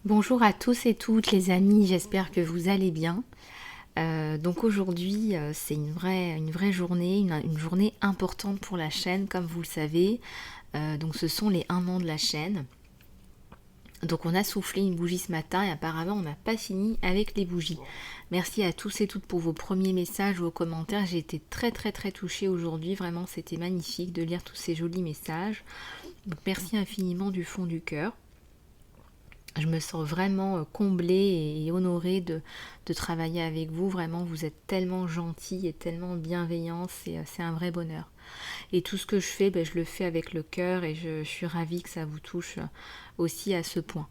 Bonjour à tous et toutes les amis, j'espère que vous allez bien. Donc aujourd'hui, c'est une vraie journée, une journée importante pour la chaîne, comme vous le savez. Donc ce sont les 1 an de la chaîne. Donc on a soufflé une bougie ce matin et apparemment on n'a pas fini avec les bougies. Merci à tous et toutes pour vos premiers messages, vos commentaires. J'ai été très très très touchée aujourd'hui, vraiment c'était magnifique de lire tous ces jolis messages. Donc merci infiniment du fond du cœur. Je me sens vraiment comblée et honorée de travailler avec vous. Vraiment, vous êtes tellement gentils et tellement bienveillants. C'est un vrai bonheur. Et tout ce que je fais, je le fais avec le cœur et je suis ravie que ça vous touche aussi à ce point.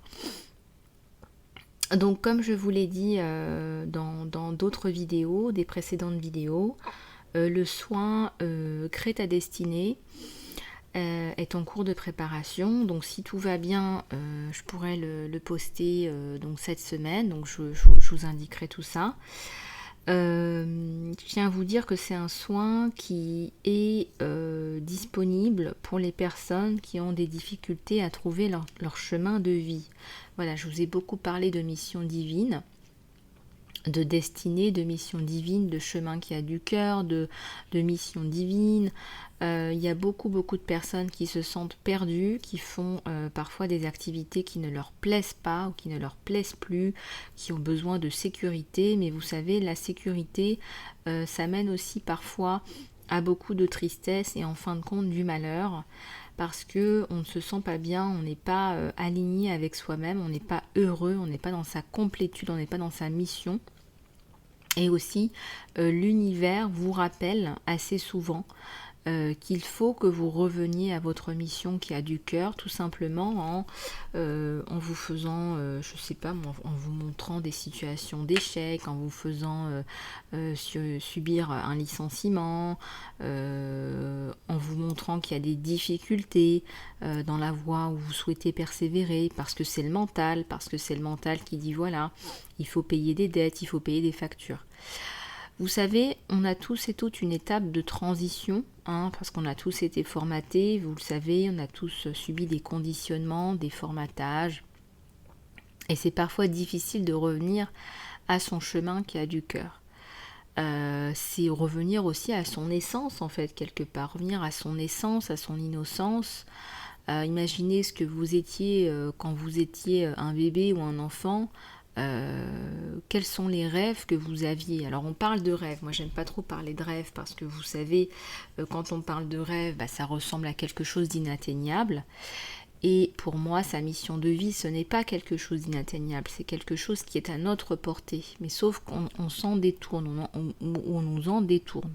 Donc, comme je vous l'ai dit dans d'autres vidéos, des précédentes vidéos, le soin crée ta destinée est en cours de préparation. Donc si tout va bien, je pourrais le poster donc cette semaine. Donc je vous indiquerai tout ça. Je tiens à vous dire que c'est un soin qui est disponible pour les personnes qui ont des difficultés à trouver leur chemin de vie. Voilà, je vous ai beaucoup parlé de mission divine, de destinée, de mission divine, de chemin qui a du cœur, de mission divine. Il y a beaucoup de personnes qui se sentent perdues, qui font parfois des activités qui ne leur plaisent pas ou qui ne leur plaisent plus, qui ont besoin de sécurité. Mais vous savez, la sécurité, ça mène aussi parfois à beaucoup de tristesse et en fin de compte du malheur. Parce que on ne se sent pas bien, on n'est pas aligné avec soi-même, on n'est pas heureux, on n'est pas dans sa complétude, on n'est pas dans sa mission. Et aussi, l'univers vous rappelle assez souvent qu'il faut que vous reveniez à votre mission qui a du cœur, tout simplement en vous faisant, je sais pas, en vous montrant des situations d'échec, en vous faisant subir un licenciement, en vous montrant qu'il y a des difficultés dans la voie où vous souhaitez persévérer, parce que c'est le mental, qui dit voilà, il faut payer des dettes, il faut payer des factures. Vous savez, on a tous et toutes une étape de transition, parce qu'on a tous été formatés, vous le savez, on a tous subi des conditionnements, des formatages. Et c'est parfois difficile de revenir à son chemin qui a du cœur. C'est revenir aussi à son essence, en fait, quelque part. Revenir à son essence, à son innocence. Imaginez ce que vous étiez quand vous étiez un bébé ou un enfant. Quels sont les rêves que vous aviez. Alors on parle de rêves, moi j'aime pas trop parler de rêves parce que vous savez, quand on parle de rêve, ça ressemble à quelque chose d'inatteignable. Et pour moi, sa mission de vie, ce n'est pas quelque chose d'inatteignable, c'est quelque chose qui est à notre portée. Mais sauf qu'on s'en détourne, on nous en détourne.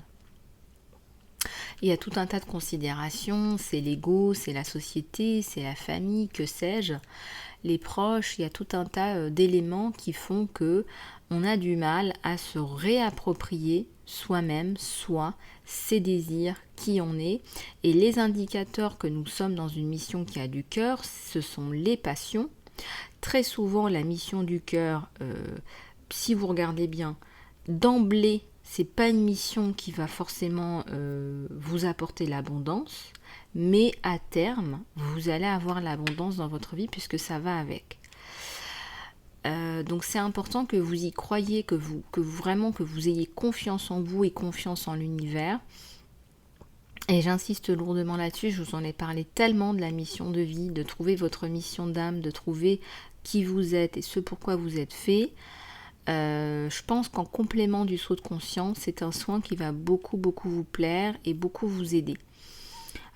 Il y a tout un tas de considérations, c'est l'ego, c'est la société, c'est la famille, que sais-je, les proches, il y a tout un tas d'éléments qui font que on a du mal à se réapproprier soi-même, ses désirs, qui on est. Et les indicateurs que nous sommes dans une mission qui a du cœur, ce sont les passions. Très souvent, la mission du cœur, si vous regardez bien, d'emblée, c'est pas une mission qui va forcément vous apporter l'abondance, mais à terme, vous allez avoir l'abondance dans votre vie puisque ça va avec. Donc c'est important que vous y croyiez, que vous ayez confiance en vous et confiance en l'univers. Et j'insiste lourdement là-dessus, je vous en ai parlé tellement de la mission de vie, de trouver votre mission d'âme, de trouver qui vous êtes et ce pourquoi vous êtes fait. Je pense qu'en complément du saut de conscience, c'est un soin qui va beaucoup vous plaire et beaucoup vous aider.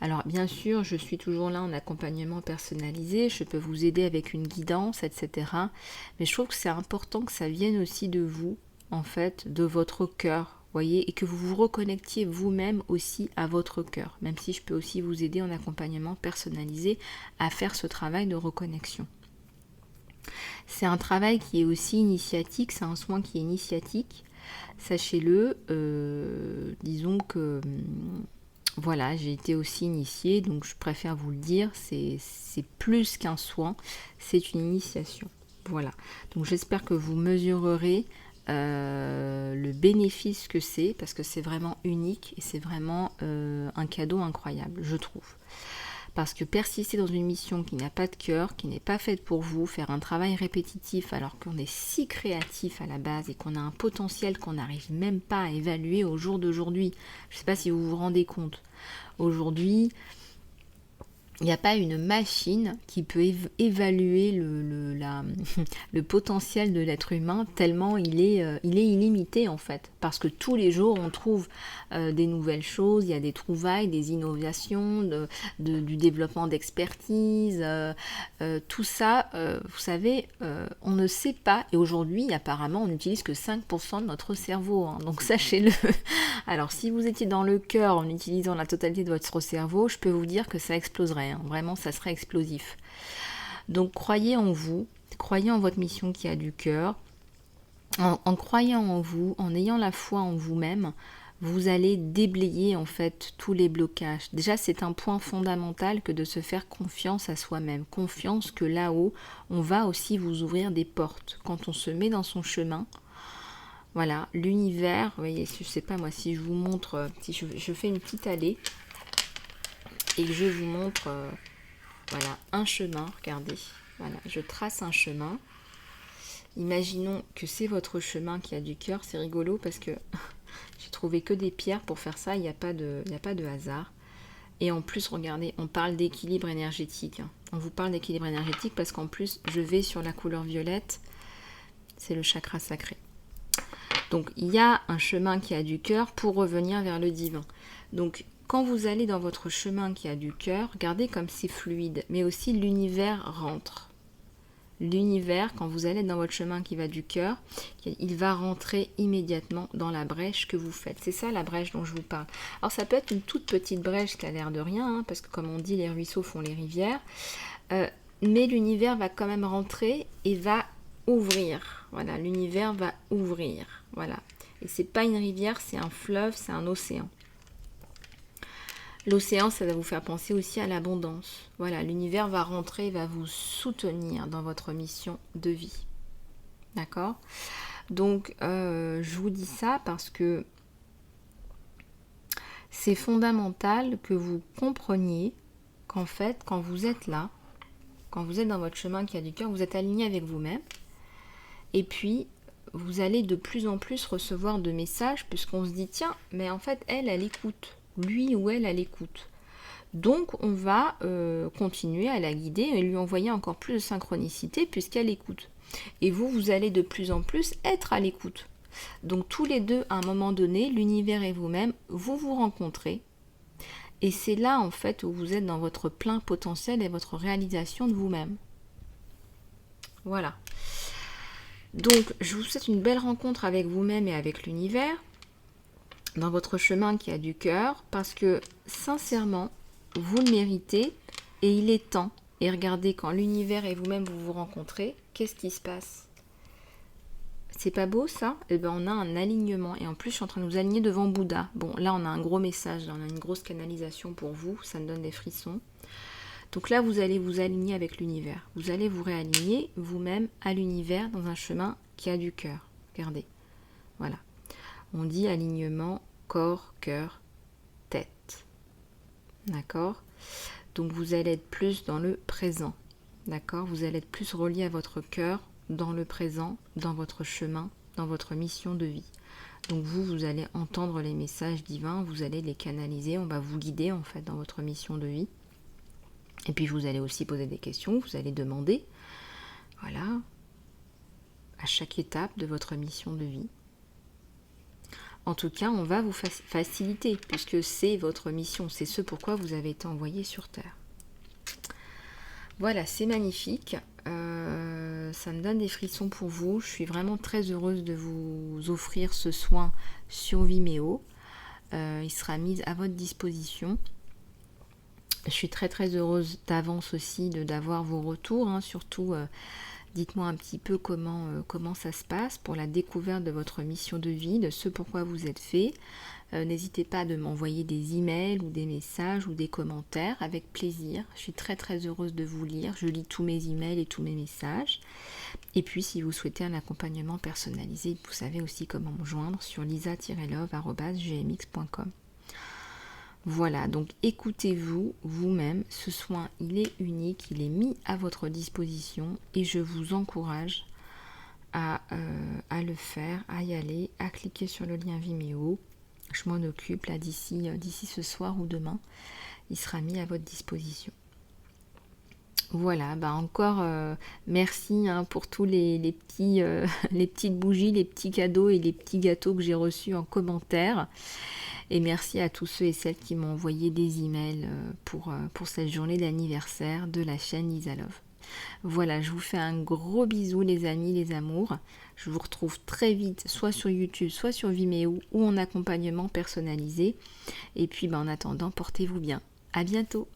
Alors bien sûr, je suis toujours là en accompagnement personnalisé, je peux vous aider avec une guidance, etc. Mais je trouve que c'est important que ça vienne aussi de vous, en fait, de votre cœur, voyez, et que vous vous reconnectiez vous-même aussi à votre cœur, même si je peux aussi vous aider en accompagnement personnalisé à faire ce travail de reconnexion. C'est un travail qui est aussi initiatique, c'est un soin qui est initiatique, sachez-le, disons que voilà, j'ai été aussi initiée, donc je préfère vous le dire, c'est plus qu'un soin, c'est une initiation. Voilà, donc j'espère que vous mesurerez le bénéfice que c'est, parce que c'est vraiment unique et c'est vraiment un cadeau incroyable, je trouve. Parce que persister dans une mission qui n'a pas de cœur, qui n'est pas faite pour vous, faire un travail répétitif alors qu'on est si créatif à la base et qu'on a un potentiel qu'on n'arrive même pas à évaluer au jour d'aujourd'hui. Je ne sais pas si vous vous rendez compte. Aujourd'hui, il n'y a pas une machine qui peut évaluer le potentiel de l'être humain tellement il est illimité en fait. Parce que tous les jours on trouve des nouvelles choses, il y a des trouvailles, des innovations, du développement d'expertise, tout ça, vous savez, on ne sait pas. Et aujourd'hui apparemment on n'utilise que 5% de notre cerveau, hein, donc sachez-le. Alors si vous étiez dans le cœur en utilisant la totalité de votre cerveau, je peux vous dire que ça exploserait. Vraiment, ça serait explosif. Donc, croyez en vous, croyez en votre mission qui a du cœur. En croyant en vous, en ayant la foi en vous-même, vous allez déblayer en fait tous les blocages. Déjà, c'est un point fondamental que de se faire confiance à soi-même. Confiance que là-haut, on va aussi vous ouvrir des portes. Quand on se met dans son chemin, voilà, l'univers, vous voyez, je sais pas moi, si je vous montre, si je fais une petite allée, et que je vous montre voilà, un chemin, regardez, voilà, je trace un chemin. Imaginons que c'est votre chemin qui a du cœur, c'est rigolo parce que j'ai trouvé que des pierres pour faire ça, il n'y a pas de hasard. Et en plus, regardez, on parle d'équilibre énergétique. On vous parle d'équilibre énergétique parce qu'en plus, je vais sur la couleur violette, c'est le chakra sacré. Donc, il y a un chemin qui a du cœur pour revenir vers le divin. Donc, quand vous allez dans votre chemin qui a du cœur, regardez comme c'est fluide, mais aussi l'univers rentre. L'univers, quand vous allez dans votre chemin qui va du cœur, il va rentrer immédiatement dans la brèche que vous faites. C'est ça la brèche dont je vous parle. Alors ça peut être une toute petite brèche qui a l'air de rien, hein, parce que comme on dit, les ruisseaux font les rivières, mais l'univers va quand même rentrer et va ouvrir. Voilà, l'univers va ouvrir. Voilà. Et c'est pas une rivière, c'est un fleuve, c'est un océan. L'océan, ça va vous faire penser aussi à l'abondance. Voilà, l'univers va rentrer, va vous soutenir dans votre mission de vie. D'accord ? Donc, je vous dis ça parce que c'est fondamental que vous compreniez qu'en fait, quand vous êtes là, quand vous êtes dans votre chemin qui a du cœur, vous êtes aligné avec vous-même. Et puis, vous allez de plus en plus recevoir de messages puisqu'on se dit, tiens, mais en fait, elle écoute. Lui ou elle à l'écoute. Donc on va continuer à la guider et lui envoyer encore plus de synchronicité puisqu'elle écoute. Et vous allez de plus en plus être à l'écoute. Donc tous les deux, à un moment donné, l'univers et vous-même, vous vous rencontrez. Et c'est là en fait où vous êtes dans votre plein potentiel et votre réalisation de vous-même. Voilà. Donc je vous souhaite une belle rencontre avec vous-même et avec l'univers. Dans votre chemin qui a du cœur, parce que sincèrement, vous le méritez et il est temps. Et regardez, quand l'univers et vous-même vous vous rencontrez, qu'est-ce qui se passe? C'est pas beau ça? Eh bien on a un alignement et en plus je suis en train de nous aligner devant Bouddha. Bon là on a un gros message, là, on a une grosse canalisation pour vous, ça me donne des frissons. Donc là vous allez vous aligner avec l'univers. Vous allez vous réaligner vous-même à l'univers dans un chemin qui a du cœur. Regardez, voilà. On dit alignement corps, cœur, tête. D'accord? Donc vous allez être plus dans le présent. D'accord? Vous allez être plus relié à votre cœur dans le présent, dans votre chemin, dans votre mission de vie. Donc vous allez entendre les messages divins, vous allez les canaliser, on va vous guider en fait dans votre mission de vie. Et puis vous allez aussi poser des questions, vous allez demander, voilà, à chaque étape de votre mission de vie. En tout cas, on va vous faciliter, puisque c'est votre mission, c'est ce pourquoi vous avez été envoyé sur Terre. Voilà, c'est magnifique. Ça me donne des frissons pour vous. Je suis vraiment très heureuse de vous offrir ce soin sur Vimeo. Il sera mis à votre disposition. Je suis très très heureuse d'avance aussi d'avoir vos retours, hein, surtout... dites-moi un petit peu comment ça se passe pour la découverte de votre mission de vie, de ce pourquoi vous êtes fait. N'hésitez pas à m'envoyer des emails ou des messages ou des commentaires avec plaisir. Je suis très très heureuse de vous lire. Je lis tous mes emails et tous mes messages. Et puis si vous souhaitez un accompagnement personnalisé, vous savez aussi comment me joindre sur lisa-love@gmx.com. Voilà, donc écoutez-vous vous-même. Ce soin, il est unique, il est mis à votre disposition et je vous encourage à le faire, à y aller, à cliquer sur le lien Vimeo. Je m'en occupe là d'ici ce soir ou demain. Il sera mis à votre disposition. Voilà, bah encore merci pour tous les petits, les petites bougies, les petits cadeaux et les petits gâteaux que j'ai reçus en commentaire. Et merci à tous ceux et celles qui m'ont envoyé des emails pour cette journée d'anniversaire de la chaîne Lisa Love. Voilà, je vous fais un gros bisou les amis, les amours. Je vous retrouve très vite, soit sur YouTube, soit sur Vimeo ou en accompagnement personnalisé. Et puis en attendant, portez-vous bien. À bientôt.